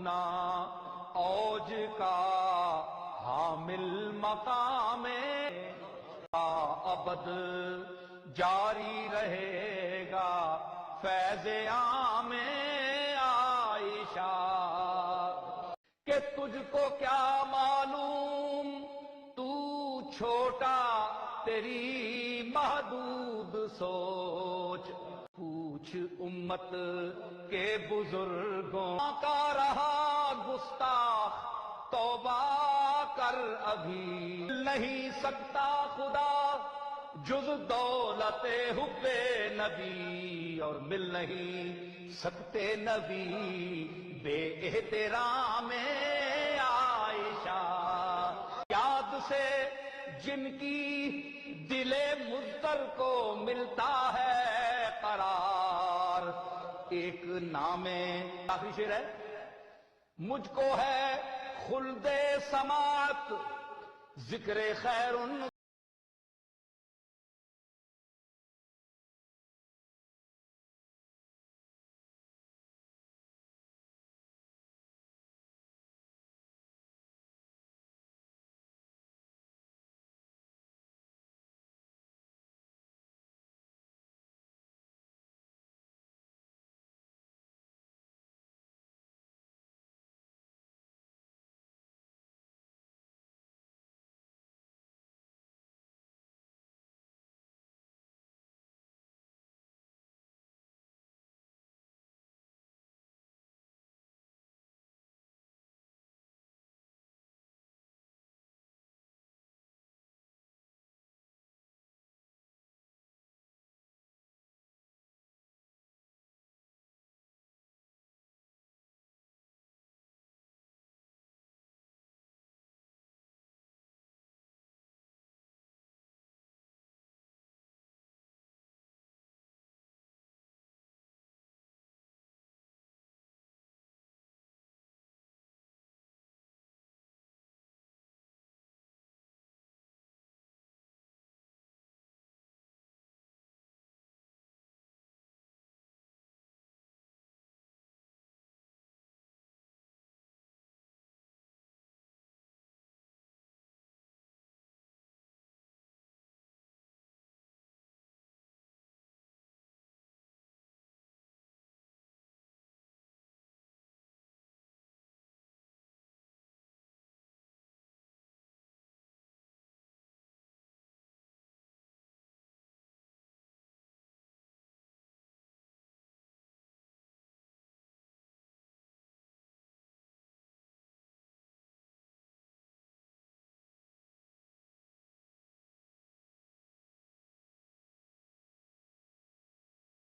गुना औज का हामिल मकामे अबद जारी रहेगा फैज़े आमे आयशा। कि तुझको क्या मालूम तू छोटा तेरी महदूद सोच, पूछ उम्मत के बुजुर्गों का रहा गुस्ताख तौबा कर अभी नहीं सकता खुदा जुज दौलते हुब्बे नबी, और मिल नहीं सकते नबी बे एहतराम आयशा। याद से जिनकी दिले मुज़्तर को मिलता है करार, एक नामे आखिरी शेर है, मुझको है खुल्दे समात जिक्र खैरुन